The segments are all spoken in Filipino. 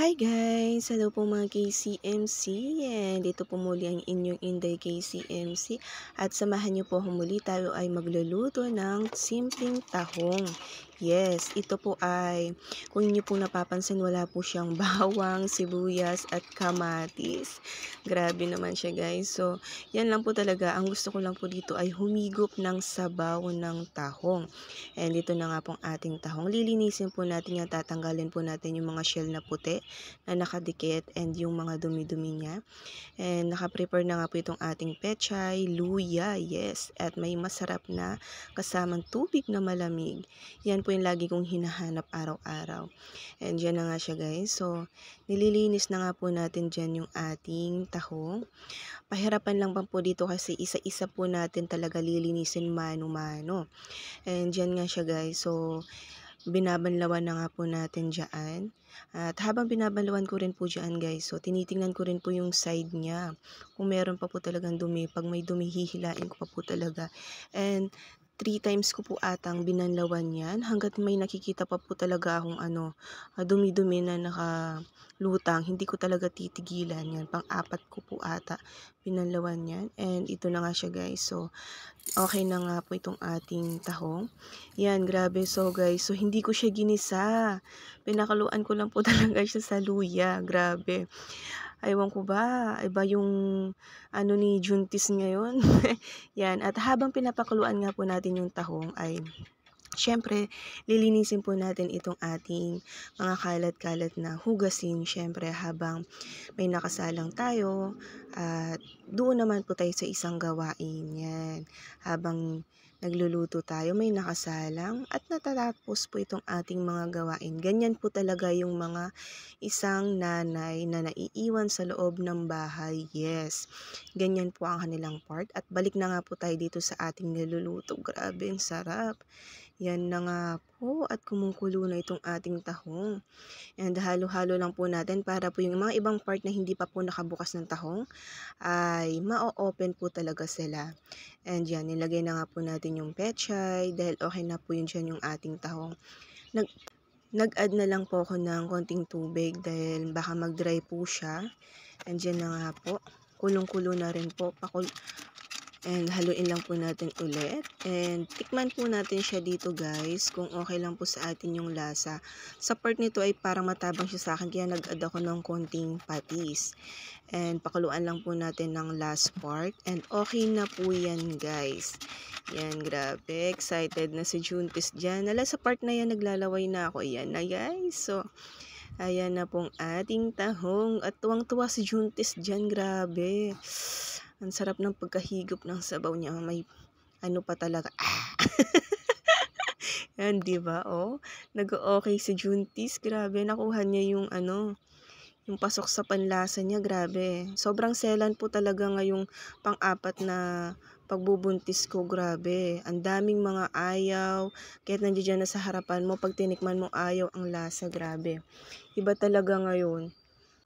Hi guys! Hello po mga KCMC, and ito po muli ang inyong Inday KCMC, at samahan niyo po ako muli, tayo ay magluluto ng simpleng tahong. Yes, ito po ay, kung inyo po napapansin, wala po siyang bawang, sibuyas at kamatis. Grabe naman siya guys. So, yan lang po talaga. Ang gusto ko lang po dito ay humigop ng sabaw ng tahong. And ito na nga pong ating tahong. Lilinisin po natin yan, tatanggalin po natin yung mga shell na puti na nakadikit and yung mga dumi-dumi niya. And naka-prepare na nga po itong ating pechay, luya, yes. At may masarap na kasamang tubig na malamig. Yan po yung lagi kong hinahanap araw-araw. And yan na nga siya guys. So, nililinis na nga po natin dyan yung ating tahong. Pahirapan lang pa po dito kasi isa-isa po natin talaga lilinisin mano-mano. And yan nga siya guys. So, binabanlawan na nga po natin dyan. At habang binabanlawan ko rin po dyan guys, so tinitingnan ko rin po yung side niya. Kung meron pa po talagang dumi, pag may dumi, hihilain ko pa po talaga. And 3 times ko po atang binanlawan yan hanggat may nakikita pa po talaga akong dumi-dumi na nakalutang. Hindi ko talaga titigilan yan. Pang-apat ko po ata binanlawan yan. And ito na nga siya guys. So, okay na nga po itong ating tahong. Yan, grabe. So guys, so hindi ko siya ginisa. Pinakaluan ko lang po talaga siya sa luya. Grabe. Ewan ko ba, iba yung ni Juntis ngayon. Yan, at habang pinapakuluan nga po natin yung tahong ay syempre, lilinisin po natin itong ating mga kalat-kalat na hugasin. Syempre, habang may nakasalang tayo, at doon naman po tayo sa isang gawain. Yan. Habang nagluluto tayo, may nakasalang at natatapos po itong ating mga gawain. Ganyan po talaga yung mga isang nanay na naiiwan sa loob ng bahay. Yes. Ganyan po ang kanilang part. At balik na nga po tayo dito sa ating niluluto. Grabe, ang sarap. Yan na nga po, at kumukulo na itong ating tahong. And halo-halo lang po natin para po yung mga ibang part na hindi pa po nakabukas ng tahong ay ma-open po talaga sila. And yan, nilagay na nga po natin yung pechay dahil okay na po yun dyan yung ating tahong. Nag-add na lang po ako ng konting tubig dahil baka mag-dry po siya. And dyan na nga po, kulong-kulo na rin po. And haluin lang po natin ulit. And tikman po natin siya dito guys, kung okay lang po sa atin yung lasa. Sa part nito ay parang matabang siya sa akin, kaya nag-add ako ng konting patis. And pakuluan lang po natin ng last part. And okay na po yan guys. Yan, grabe. Excited na si Juntis dyan. Sa part na yan, naglalaway na ako. Ayan na guys. So, ayan na pong ating tahong. At tuwang-tuwa si Juntis dyan. Grabe. Ang sarap ng pagkahigop ng sabaw niya. May pa talaga. Yan, diba? Oh, nag-okay si Juntis. Grabe, nakuha niya yung yung pasok sa panlasa niya. Grabe. Sobrang selan po talaga ngayong pang-apat na pagbubuntis ko. Grabe. Ang daming mga ayaw. Kahit nandiyan na sa harapan mo, pag tinikman mo ayaw ang lasa. Grabe. Iba talaga ngayon.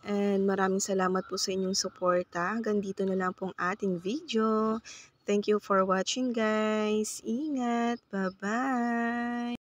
And maraming salamat po sa inyong suporta. Hanggang dito na lang pong ating video. Thank you for watching guys. Ingat. Bye-bye.